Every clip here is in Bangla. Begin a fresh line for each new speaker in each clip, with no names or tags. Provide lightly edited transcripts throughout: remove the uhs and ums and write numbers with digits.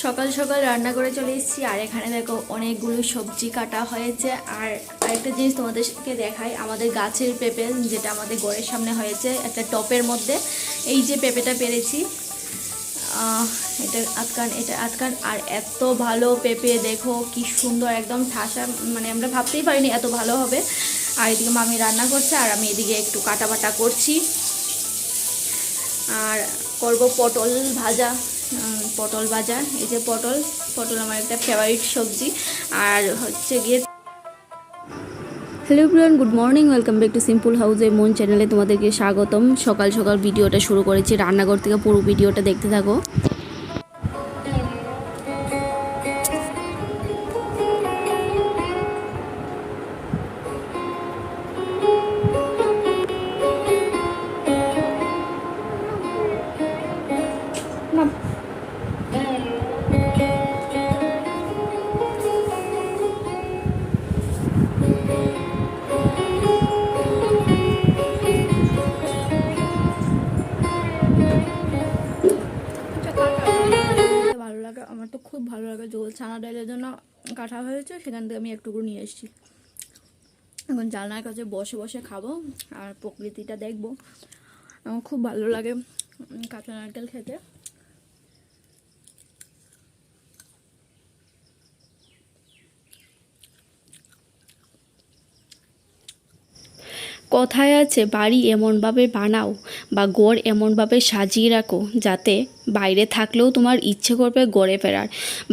সকাল সকাল রান্না করে চলে এসেছি। আর এখানে দেখো অনেকগুলো সবজি কাটা হয়েছে। আর আরেকটা জিনিস তোমাদেরকে দেখাই, আমাদের গাছের পেঁপে যেটা আমাদের ঘরের সামনে হয়েছে একটা টপের মধ্যে। এই যে পেঁপেটা পেরেছি, এটা আটকান। আর এত ভালো পেঁপে, দেখো কি সুন্দর, একদম ঠাসা, মানে আমরা ভাবতেই পারিনি এত ভালো হবে। আর এদিকে মামি রান্না করছে আর আমি এদিকে একটু কাটা বাটা করছি। আর করব পটল ভাজা। এই যে পটল আমার একটা ফেভারিট সবজি। আর হচ্ছে গিয়ে hello everyone, good morning, welcome back to simple হাউসে মন চ্যানেলে তোমাদেরকে স্বাগতম। সকাল সকাল ভিডিওটা শুরু করেছি রান্নাঘর থেকে, পুরো ভিডিওটা দেখতে থাকো। ভালো লাগে, আমার তো খুব ভালো লাগে। জল ছানা ডালের জন্য কাটা হয়েছে, সেখান থেকে আমি একটুকু নিয়ে এসেছি। এখন জানলার কাছে বসে বসে খাবো আর প্রকৃতিটা দেখবো। আমার খুব ভালো লাগে কাঁচা নারকেল খেতে। কথায় আছে, বাড়ি এমনভাবে বানাও বা ঘর এমনভাবে সাজিয়ে রাখো যাতে বাইরে থাকলেও তোমার ইচ্ছে করবে ঘরে ফেরার,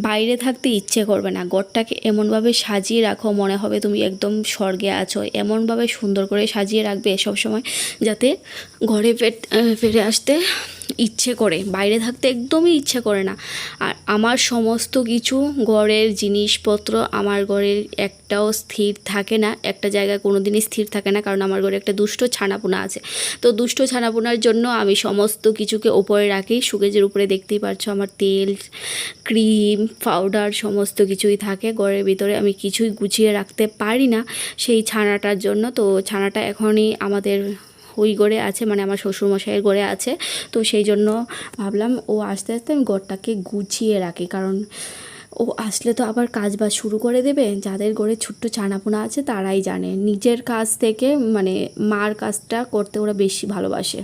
বাইরে থাকতে ইচ্ছে করবে না। ঘরটাকে এমনভাবে সাজিয়ে রাখো মনে হবে তুমি একদম স্বর্গে আছো। এমনভাবে সুন্দর করে সাজিয়ে রাখবে সব সময় যাতে ঘরে ফিরে আসতে ইচ্ছে করে, বাইরে থাকতে একদমই ইচ্ছে করে না। আর আমার সমস্ত কিছু ঘরের জিনিসপত্র আমার ঘরের একটাও স্থির থাকে না, একটা জায়গায় কোনো দিনই স্থির থাকে না, কারণ আমার ঘরে একটা দুষ্ট ছানাপোনা আছে। তো দুষ্ট ছানাপোনার জন্য আমি সমস্ত কিছুকে ওপরে রাখি। সুকেজের উপরে দেখতেই পাচ্ছ আমার তেল, ক্রিম, পাউডার সমস্ত কিছুই থাকে ঘরের ভিতরে। আমি কিছুই গুছিয়ে রাখতে পারি না সেই ছানাটার জন্য। তো ছানাটা এখনই আমাদের ওই ঘরে আছে, মানে আমার শ্বশুরমশাইয়ের ঘরে আছে। তো সেই জন্য ভাবলাম ও আস্তে আস্তে আমি ঘরটাকে গুছিয়ে রাখি, কারণ ও আসলে তো আবার কাজ বাজ শুরু করে দেবে। যাদের ঘরে ছোট্ট ছানাপোনা আছে তারাই জানে, নিজের কাজ থেকে মানে মার কাজটা করতে ওরা বেশি ভালোবাসে,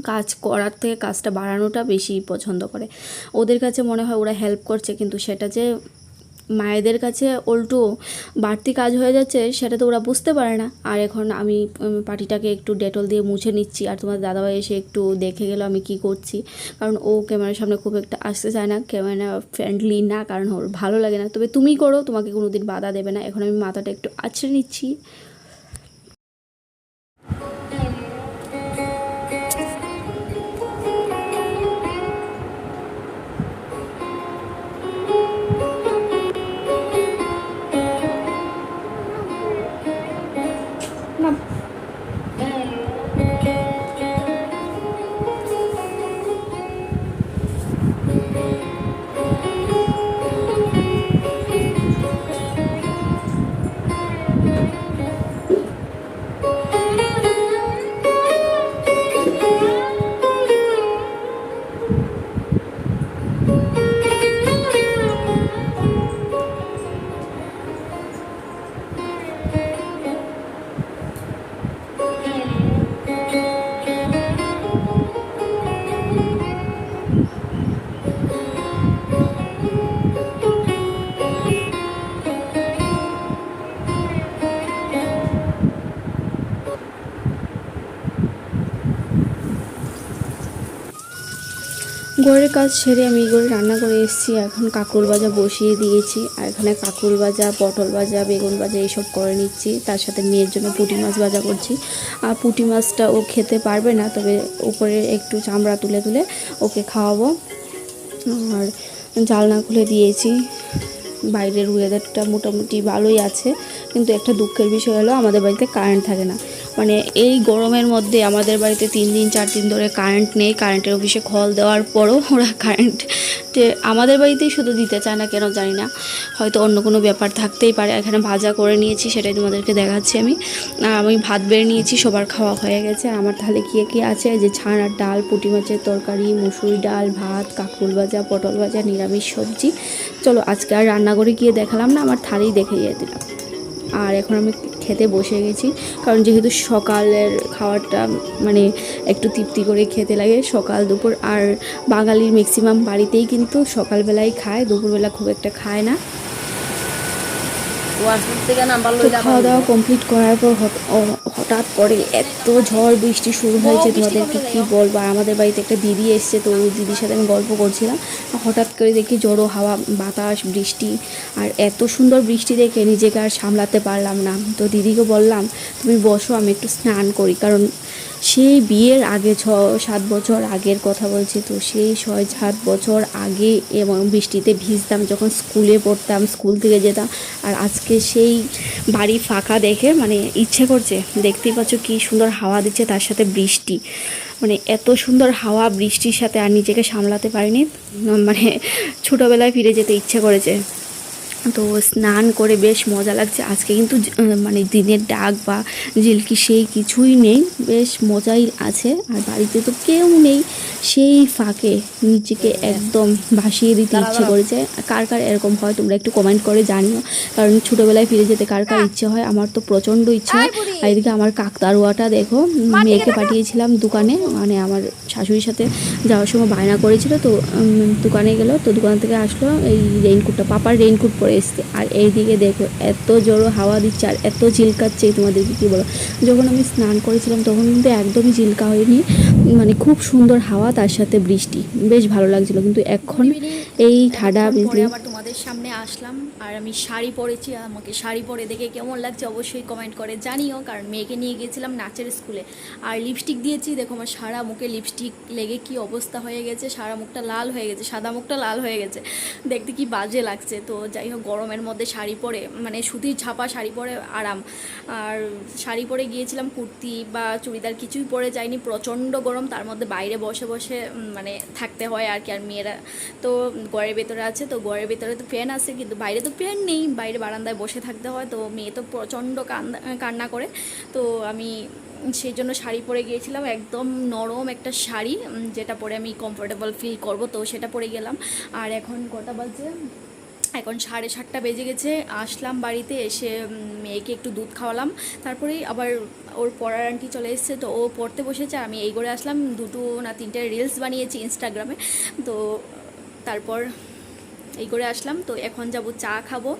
কাজ করার থেকে কাজটা বাড়ানোটা বেশি পছন্দ করে। ওদের কাছে মনে হয় ওরা হেল্প করছে, কিন্তু সেটা যে মায়েদের কাছে উল্টো বাড়তি কাজ হয়ে যাচ্ছে সেটা তো ওরা বুঝতে পারে না। আর এখন আমি পাটিটাকে একটু ডেটল দিয়ে মুছে নিচ্ছি। আর তোমার দাদাভাই এসে একটু দেখে গেল আমি কি করছি, কারণ ও ক্যামেরার সামনে খুব একটা আসতে চায় না, ক্যামেরা ফ্রেন্ডলি না, কারণ ওর ভালো লাগে না। তবে তুমি করো, তোমাকে কোনো দিন বাধা দেবে না। এখন আমি মাথাটা একটু আছড়ে নিচ্ছি। ঘরের কাজ সেরে আমি করে রান্না করে এসেছি। এখন কাঁকরোল ভাজা বসিয়ে দিয়েছি। আর এখানে কাঁকরোল ভাজা, পটল ভাজা, বেগুন ভাজা এইসব করে নিচ্ছি। তার সাথে মেয়ের জন্য পুঁটি মাছ ভাজা করছি। আর পুঁটি মাছটা ও খেতে পারবে না, তবে উপরে একটু চামড়া তুলে তুলে ওকে খাওয়াবো। আর জানলা খুলে দিয়েছি। বাইরের ওয়েদারটা মোটামুটি ভালোই আছে, কিন্তু একটা দুঃখের বিষয় হলো আমাদের বাড়িতে কারেন্ট থাকে না। মানে এই গরমের মধ্যে আমাদের বাড়িতে 3 দিন 4 দিন ধরে কারেন্ট নেই। কারেন্টের অফিসে কল দেওয়ার পরও ওরা কারেন্ট আমাদের বাড়িতেই শুধু দিতে চায় না, কেন জানি না, হয়তো অন্য কোনো ব্যাপার থাকতেই পারে। এখানে ভাজা করে নিয়েছি, সেটাই তোমাদেরকে দেখাচ্ছি আমি। আমি ভাত বেড়ে নিয়েছি, সবার খাওয়া হয়ে গেছে। আর আমার তাহলে কী আছে, যে ছানার ডাল, পুঁটি মাছের তরকারি, মুসুরি ডাল, ভাত, কাঁকরোল ভাজা, পটল ভাজা, নিরামিষ সবজি। চলো আজকে আর রান্নাঘরে গিয়ে দেখালাম না, আমার থালি দেখে দিলাম। আর এখন আমি খেতে বসে গেছি, কারণ যেহেতু সকালের খাবারটা মানে একটু তৃপ্তি করে খেতে লাগে, সকাল দুপুর। আর বাঙালির ম্যাক্সিমাম বাড়িতেই কিন্তু সকালবেলায় খায়, দুপুরবেলা খুব একটা খায় না। তো খাওয়া দাওয়া কমপ্লিট করার পর হঠাৎ করে এত ঝড় বৃষ্টি শুরু হয়েছে, তোমাদেরকে কী বলবো। আর আমাদের বাড়িতে একটা দিদি এসছে, তো ওই দিদির সাথে আমি গল্প করছিলাম। হঠাৎ করে দেখি জড়ো হাওয়া, বাতাস, বৃষ্টি। আর এত সুন্দর বৃষ্টি দেখে নিজেকে আর সামলাতে পারলাম না। তো দিদিকে বললাম, তুমি বসো, আমি একটু স্নান করি। কারণ সেই বিয়ের আগে 6-7 বছর আগের কথা বলছি, তো সেই 6-7 বছর আগে এবং বৃষ্টিতে ভিজতাম যখন স্কুলে পড়তাম, স্কুল থেকে যেতাম। আর আজকে সেই বাড়ি ফাঁকা দেখে মানে ইচ্ছে করছে, দেখতেই পাচ্ছ কী সুন্দর হাওয়া দিচ্ছে, তার সাথে বৃষ্টি। মানে এত সুন্দর হাওয়া বৃষ্টির সাথে আর নিজেকে সামলাতে পারিনি, মানে ছোটোবেলায় ফিরে যেতে ইচ্ছে করেছে। তো স্নান করে বেশ মজা লাগছে আজকে, কিন্তু মানে দিনের ডাক বা ঝিলকি সেই কিছুই নেই, বেশ মজাই আছে। আর বাড়িতে তো কেউ নেই, সেই ফাঁকে নিজেকে একদম ভাসিয়ে দিতে ইচ্ছে করেছে। কার কার এরকম হয় তোমরা একটু কমেন্ট করে জানিও, কারণ ছোটোবেলায় ফিরে যেতে কার কার ইচ্ছে হয়। আমার তো প্রচণ্ড ইচ্ছে হয়। আর এদিকে আমার কাকতারুয়াটা দেখো, মেয়েকে পাঠিয়েছিলাম দোকানে, মানে আমার শাশুড়ির সাথে যাওয়ার সময় বায়না করেছিল, তো দোকানে গেল, তো দোকান থেকে আসলো এই রেইনকোটটা, পাপার রেইনকোট পরে এসছে। আর এইদিকে দেখো এত জোরো হাওয়া দিচ্ছে আর এত ঝিলকাচ্ছে, তোমাদেরকে কী বলো। যখন আমি স্নান করেছিলাম তখন কিন্তু একদমই ঝিলকা হয়নি, মানে খুব সুন্দর হাওয়া, তার সাথে বৃষ্টি, বেশ ভালো লাগছিল। কিন্তু এখন এই ঠাডা বিজলি আবার তোমাদের সামনে আসলাম। আর আমি শাড়ি পরেছি, আমাকে শাড়ি পরে দেখে কেমন লাগছে অবশ্যই কমেন্ট করে জানিও, কারণ মেয়েকে নিয়ে গিয়েছিলাম নাচের স্কুলে। আর লিপস্টিক দিয়েছি, দেখো আমার সারা মুখে লিপস্টিক লেগে কি অবস্থা হয়ে গেছে, সারা মুখটা লাল হয়ে গেছে, সাদা মুখটা লাল হয়ে গেছে, দেখতে কি বাজে লাগছে। তো যাই হোক, গরমের মধ্যে শাড়ি পরে, মানে সুতির ছাপা শাড়ি পরে আরাম। আর শাড়ি পরে গিয়েছিলাম, কুর্তি বা চুড়িদার কিছুই পরে যাইনি, প্রচণ্ড গরম, তার মধ্যে বাইরে বসে বসে মানে থাকতে হয় আর কি। আর মেয়েরা তো ঘরের ভেতরে আছে, তো ঘরের ভেতরে তো ফ্যান আছে, কিন্তু বাইরে তো ফ্যান নেই, বাইরে বারান্দায় বসে থাকতে হয়। তো মেয়ে তো প্রচণ্ড কান্না করে, তো আমি সেই জন্য শাড়ি পরে গিয়েছিলাম, একদম নরম একটা শাড়ি, যেটা পরে আমি কমফোর্টেবল ফিল করব, তো সেটা পরে গেলাম। আর এখন কটা বাজে, এখন 7:30 বেজে গেছে। আসলাম বাড়িতে, এসে মেয়েকে একটু দুধ খাওয়ালাম, তারপরেই আবার ওর পড়ার আন্টি চলে এসেছে, তো ও পড়তে বসেছে। আমি এই করে আসলাম, 2-3টে রিলস বানিয়েছি ইনস্টাগ্রামে, তো তারপর এই করে আসলাম। তো এখন যাব চা খাবো,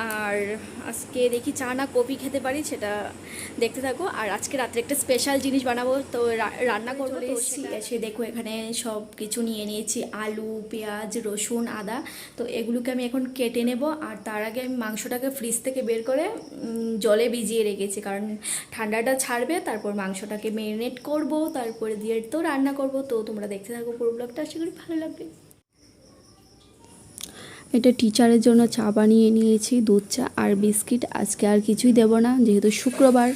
আর আজকে দেখি চা না কফি খেতে পারি, সেটা দেখতে থাকো। আর আজকে রাত্রে একটা স্পেশাল জিনিস বানাবো, তো রান্না করবো। তো এসে দেখো এখানে সব কিছু নিয়ে নিয়েছি, আলু, পেঁয়াজ, রসুন, আদা। তো এগুলোকে আমি এখন কেটে নেব। আর তার আগে আমি মাংসটাকে ফ্রিজ থেকে বের করে জলে ভিজিয়ে রেখেছি, কারণ ঠান্ডাটা ছাড়বে, তারপর মাংসটাকে ম্যারিনেট করব, তারপরে দিয়ে তো রান্না করব। তো তোমরা দেখতে থাকো পুরো ব্লগটা, আশা করি ভালো লাগবে। এটা টিচারের জন্য চা বানিয়ে নিয়েছি, দুধ চা আর বিস্কিট। আজকে আর কিছুই দেব না, যেহেতু শুক্রবার।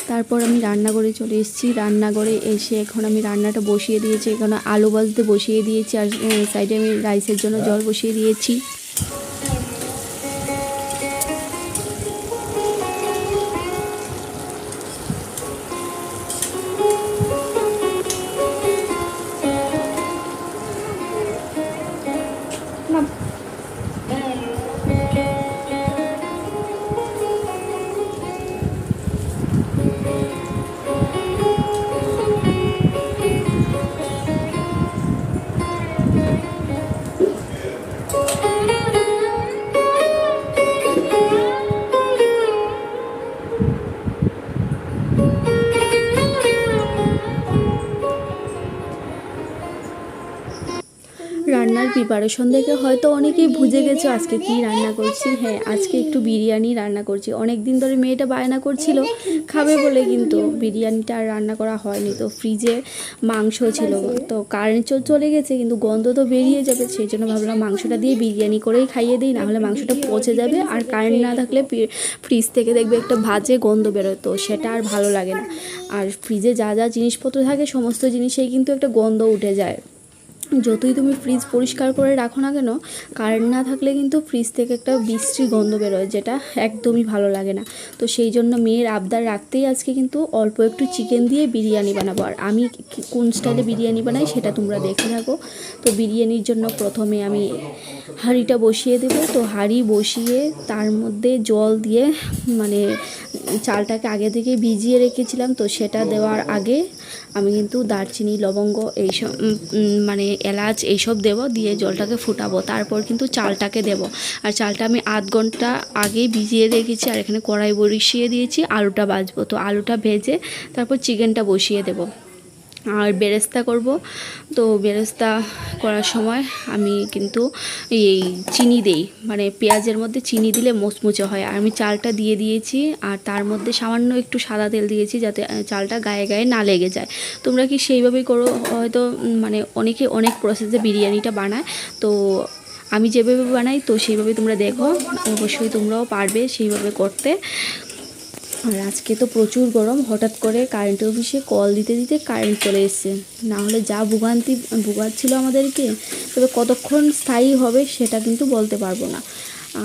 তারপর আমি রান্নাঘরে চলে এসেছি। রান্নাঘরে এসে এখন আমি রান্নাটা বসিয়ে দিয়েছি, এখানে আলু ভাজতে বসিয়ে দিয়েছি, আর সাইডে আমি রাইসের জন্য জল বসিয়ে দিয়েছি। রান্নার প্রিপারেশন দেখে হয়তো অনেকেই বুঝে গেছো আজকে কি রান্না করছি। হ্যাঁ, আজকে একটু বিরিয়ানি রান্না করছি। অনেক দিন ধরে মেয়েটা বায়না করছিল খাবে বলে, কিন্তু বিরিয়ানিটা আর রান্না করা হয়নি। তো ফ্রিজে মাংস ছিল, তো কারেন্ট চলে গেছে, কিন্তু গন্ধ তো বেরিয়ে যাবে, সেই জন্য ভাবলাম মাংসটা দিয়ে বিরিয়ানি করেই খাইয়ে দিই, নাহলে মাংসটা পচে যাবে। আর কারেন্ট না থাকলে ফ্রিজ থেকে দেখবে একটা বাজে গন্ধ বেরোয়, তো সেটা আর ভালো লাগে না। আর ফ্রিজে যা যা জিনিসপত্র থাকে সমস্ত জিনিসেই কিন্তু একটা গন্ধ উঠে যায়। যতই তুমি ফ্রিজ পরিষ্কার করে রাখো না কেন, কারেন্ট না থাকলে কিন্তু ফ্রিজ থেকে একটা বিশ্রী গন্ধ বেরোয়, যেটা একদমই ভালো লাগে না। তো সেই জন্য মেয়ের আবদার রাখতেই আজকে কিন্তু অল্প একটু চিকেন দিয়ে বিরিয়ানি বানাবো। আর আমি কোন স্টাইলে বিরিয়ানি বানাই সেটা তোমরা দেখে থাকো। তো বিরিয়ানির জন্য প্রথমে আমি হাঁড়িটা বসিয়ে দেবো। তো হাঁড়ি বসিয়ে তার মধ্যে জল দিয়ে, মানে চালটাকে আগে থেকে ভিজিয়ে রেখেছিলাম, তো সেটা দেওয়ার আগে আমি কিন্তু দারচিনি, লবঙ্গ এইসব, মানে এলাচ এইসব দেবো, দিয়ে জলটাকে ফুটাবো। তারপর কিন্তু চালটাকে দেবো। আর চালটা আমি আধ ঘন্টা আগেই ভিজিয়ে রেখেছি। আর এখানে কড়াই বসিয়ে দিয়েছি, আলুটা ভাজবো। তো আলুটা ভেজে তারপর চিকেনটা বসিয়ে দেবো। আর বেরেস্তা করব। তো বেরেস্তা করার সময় আমি কিন্তু এই চিনি দেই, মানে পেঁয়াজের মধ্যে চিনি দিলে মুচমুচে হয়। আর আমি চালটা দিয়ে দিয়েছি, আর তার মধ্যে সামান্য একটু সাদা তেল দিয়েছি, যাতে চালটা গায়ে গায়ে না লেগে যায়। তোমরা কি সেইভাবেই করো? হয়তো মানে অনেকে অনেক প্রসেসে বিরিয়ানিটা বানায়, তো আমি যেভাবে বানাই তো সেইভাবে তোমরা দেখো, অবশ্যই তোমরাও পারবে সেইভাবে করতে। আর আজকে তো প্রচুর গরম, হঠাৎ করে কারেন্ট অফিসে কল দিতে দিতে কারেন্ট চলে এসছে, না হলে যা ভোগাচ্ছিল আমাদেরকে, তবে কতক্ষণ স্থায়ী হবে সেটা কিন্তু বলতে পারবো না।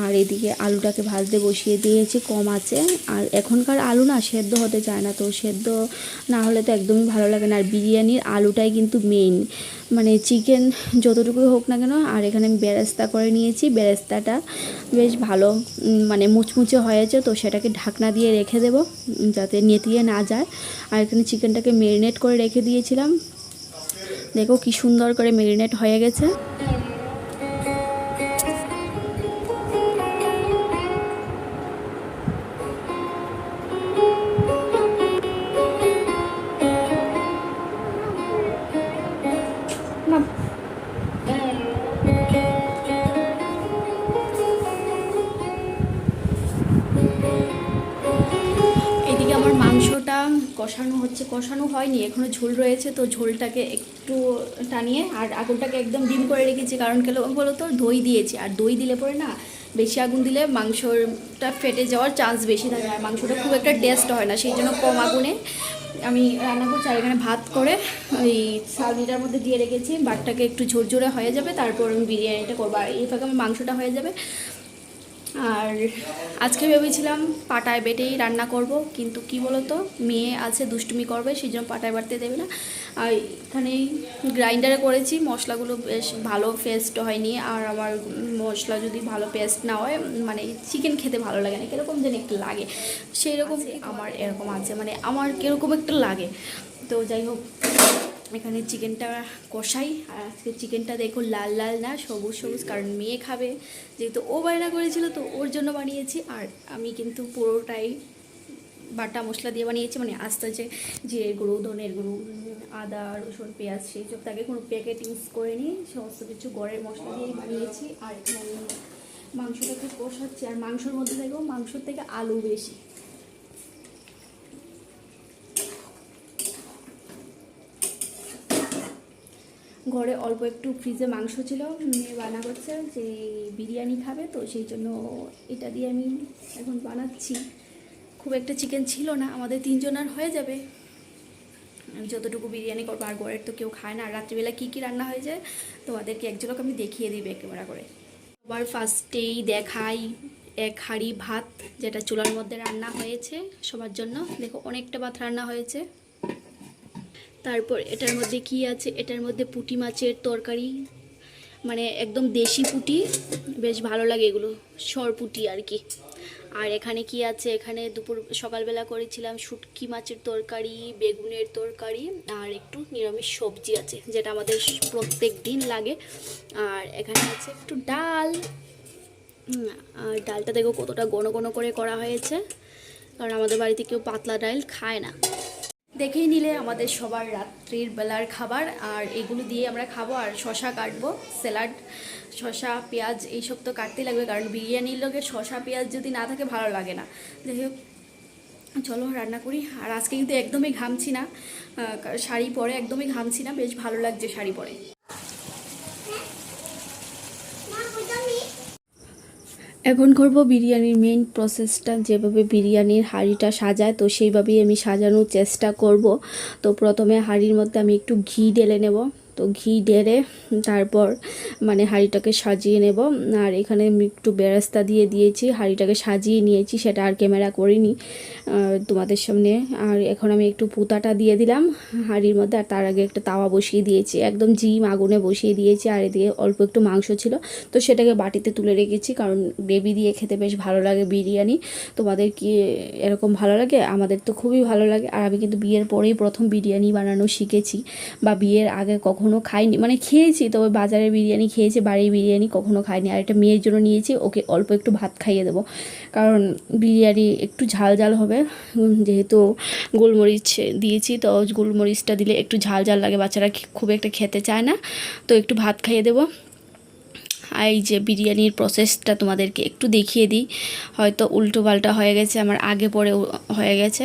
আর এদিকে আলুটাকে ভাজতে বসিয়ে দিয়েছি কম আছে। আর এখনকার আলু না সেদ্ধ হতে চায় না, তো সেদ্ধ না হলে তো একদমই ভালো লাগে না। আর বিরিয়ানির আলুটাই কিন্তু মেইন, মানে চিকেন যতটুকুই হোক না কেন। আর এখানে আমি বেরেস্তা করে নিয়েছি, বেরেস্তাটা বেশ ভালো মানে মুচমুচে হয়েছে, তো সেটাকে ঢাকনা দিয়ে রেখে দেবো যাতে নেতিয়ে না যায়। আর এখানে চিকেনটাকে ম্যারিনেট করে রেখে দিয়েছিলাম, দেখো কি সুন্দর করে ম্যারিনেট হয়ে গেছে। এদিকে আমার মাংসটা কষানো হচ্ছে, কষানো হয়নি এখনও, ঝোল রয়েছে। তো ঝোলটাকে একটু টানিয়ে আর আগুনটাকে একদম ডিম করে রেখেছি, কারণ কেন বলো তো, দই দিয়েছি। আর দই দিলে পরে না, বেশি আগুন দিলে মাংসটা ফেটে যাওয়ার চান্স বেশি থাকে, আর মাংসটা খুব একটা টেস্ট হয় না। সেই জন্য কম আগুনে আমি রান্না করছি। আর এখানে ভাত করে ওই সালনিটার মধ্যে দিয়ে রেখেছি, ভাতটাকে একটু ঝোরঝোরে হয়ে যাবে, তারপর আমি বিরিয়ানিটা করবো। আর এই ফাঁকে আমার মাংসটা হয়ে যাবে। আর আজকে ভেবেছিলাম পাটায় বেটেই রান্না করব, কিন্তু কি বলো তো, মেয়ে আছে দুষ্টুমি করবে, সেই জন্য পাটায় বাটতে দেবে না। আর এখানে গ্রাইন্ডারে করেছি, মশলাগুলো বেশ ভালো পেস্ট হয়নি। আর আমার মশলা যদি ভালো পেস্ট না হয়, মানে চিকেন খেতে ভালো লাগে না, কীরকম যেন একটু লাগে। সেই রকম আমার এরকম আছে, মানে আমার কীরকম একটু লাগে। তো যাই হোক, এখানে চিকেনটা কষাই। আর আজকে চিকেনটা দেখো লাল লাল না, সবুজ সবুজ, কারণ মেয়ে খাবে, যেহেতু ও বায়না করেছিল, তো ওর জন্য বানিয়েছি। আর আমি কিন্তু পুরোটাই বাটা মশলা দিয়ে বানিয়েছি, মানে আস্তে যে জিরে গুঁড়ো, ধনের গুঁড়ো, আদা, রসুন, পেঁয়াজ সেই সব তাকে কোনো প্যাকেট ইউজ করে নিই, সমস্ত কিছু গড়ের মশলা দিয়েই বানিয়েছি। আর এখানে আমি মাংসটাকে কষাচ্ছি। আর মাংসর মধ্যে দেখো মাংসর থেকে আলু বেশি। ঘরে অল্প একটু ফ্রিজে মাংস ছিল, মেয়ে বানা করছে যে বিরিয়ানি খাবে, তো সেই জন্য এটা দিয়ে আমি এখন বানাচ্ছি। খুব একটা চিকেন ছিল না, আমাদের তিনজনের হয়ে যাবে। আমি যতটুকু বিরিয়ানি করবো, আর ঘরের তো কেউ খায় না। আর রাত্রিবেলা কী কী রান্না হয়ে যায় তোমাদেরকে এক ঝলক আমি দেখিয়ে দিই ক্যামেরা করে। আবার ফার্স্টেই দেখাই এক হাঁড়ি ভাত, যেটা চুলার মধ্যে রান্না হয়েছে সবার জন্য। দেখো অনেকটা ভাত রান্না হয়েছে। তারপর এটার মধ্যে কি আছে, এটার মধ্যে পুঁটি মাছের তরকারি, মানে একদম দেশি পুঁটি, বেশ ভালো লাগে এগুলো, সরপুঁটি আর কি। আর এখানে কি আছে, এখানে সকালবেলা করেছিলাম শুটকি মাছের তরকারি, বেগুনের তরকারি, আর একটু নিরামিষ সবজি আছে, যেটা আমাদের প্রত্যেক দিন লাগে। আর এখানে আছে একটু ডাল। আর ডালটা দেখো কতটা ঘন ঘন করে করা হয়েছে, কারণ আমাদের বাড়িতে কেউ পাতলা ডাল খায় না। দেখেই নিলে আমাদের সবার রাত্রির বেলার খাবার, আর এগুলো দিয়ে আমরা খাবো। আর শশা কাটবো, স্যালাড, শশা পেঁয়াজ এইসব তো কাটতেই লাগবে, কারণ বিরিয়ানির লোকের শশা পেঁয়াজ যদি না থাকে ভালো লাগে না। যাই হোক, চলো রান্না করি। আর আজকে কিন্তু একদমই ঘামছি না, শাড়ি পরে একদমই ঘামছি না, বেশ ভালো লাগছে শাড়ি পরে। এখন করব বিরিয়ানির মেইন প্রসেসটা, যেভাবে বিরিয়ানির হাঁড়িটা সাজায় তো সেইভাবেই আমি সাজানোর চেষ্টা করব। তো প্রথমে হাঁড়ির মধ্যে আমি একটু ঘি ঢেলে নেব। তো ঘি ঢেলে তারপর মানে হাঁড়িটাকে সাজিয়ে নেব। আর এখানে আমি একটু বেরেস্তা দিয়ে দিয়েছি, হাঁড়িটাকে সাজিয়ে নিয়েছি, সেটা আর ক্যামেরা করিনি তোমাদের সামনে। আর এখন আমি একটু পুতাটা দিয়ে দিলাম হাঁড়ির মধ্যে, আর তার আগে একটা তাওয়া বসিয়ে দিয়েছি, একদম জিম আগুনে বসিয়ে দিয়েছি। আর এদিকে অল্প একটু মাংস ছিল, তো সেটাকে বাটিতে তুলে রেখেছি, কারণ গ্রেভি দিয়ে খেতে বেশ ভালো লাগে বিরিয়ানি। তোমাদের কি এরকম ভালো লাগে? আমাদের তো খুবই ভালো লাগে। আর আমি কিন্তু বিয়ের পরেই প্রথম বিরিয়ানি বানানো শিখেছি, বা বিয়ের আগে কখনো খাইনি, মানে খেয়েছি তবে বাজারের বিরিয়ানি খেয়েছি, বাড়ির বিরিয়ানি কখনো খাইনি। আর এটা মেয়ের জন্য নিয়েছি, ওকে অল্প একটু ভাত খাইয়ে দেবো, কারণ বিরিয়ানি একটু ঝাল ঝাল হবে, যেহেতু গোলমরিচ দিয়েছি, তো গোলমরিচটা দিলে একটু ঝাল ঝাল লাগে, বাচ্চারা খুব একটা খেতে চায় না, তো একটু ভাত খাইয়ে দেবো। এই যে বিরিয়ানির প্রসেসটা তোমাদেরকে একটু দেখিয়ে দিই, হয়তো উল্টো পাল্টা হয়ে গেছে, আমার আগে পরে হয়ে গেছে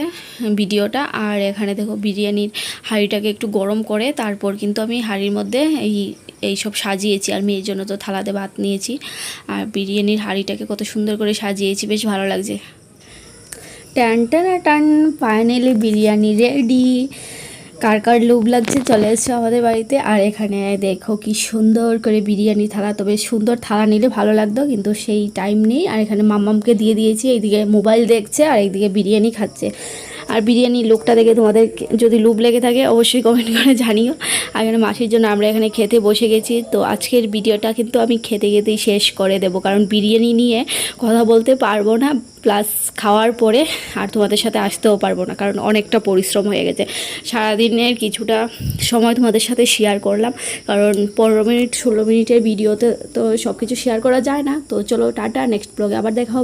ভিডিওটা। আর এখানে দেখো বিরিয়ানির হাঁড়িটাকে একটু গরম করে তারপর কিন্তু আমি হাঁড়ির মধ্যে এইসব সাজিয়েছি। আর মেয়ের জন্য তো থালাতে ভাত নিয়েছি, আর বিরিয়ানির হাঁড়িটাকে কত সুন্দর করে সাজিয়েছি, বেশ ভালো লাগছে। টান টানা টান, ফাইনালি বিরিয়ানি রেডি। কার কার লোভ লাগছে চলে এসছো আমাদের বাড়িতে। আর এখানে দেখো কি সুন্দর করে বিরিয়ানি থালা, তবে সুন্দর থালা নিলে ভালো লাগতো, কিন্তু সেই টাইম নেই। আর এখানে মাম্মামকে দিয়ে দিয়েছি, এইদিকে মোবাইল দেখছে আর এইদিকে বিরিয়ানি খাচ্ছে। আর বিরিয়ানির লোকটা দেখে তোমাদের যদি লোভ লেগে থাকে অবশ্যই কমেন্ট করে জানিও। আর এখানে মাসির জন্য আমরা এখানে খেতে বসে গেছি। তো আজকের ভিডিওটা কিন্তু আমি খেতে খেতেই শেষ করে দেবো, কারণ বিরিয়ানি নিয়ে কথা বলতে পারবো না, প্লাস খাওয়ার পরে আর তোমাদের সাথে আসতেও পারবো না, কারণ অনেকটা পরিশ্রম হয়ে গেছে। সারাদিনের কিছুটা সময় তোমাদের সাথে শেয়ার করলাম, কারণ 15 মিনিট 16 মিনিটের ভিডিওতে তো সব কিছু শেয়ার করা যায় না। তো চলো টাটা, নেক্সট ব্লগে আবার দেখা হবে।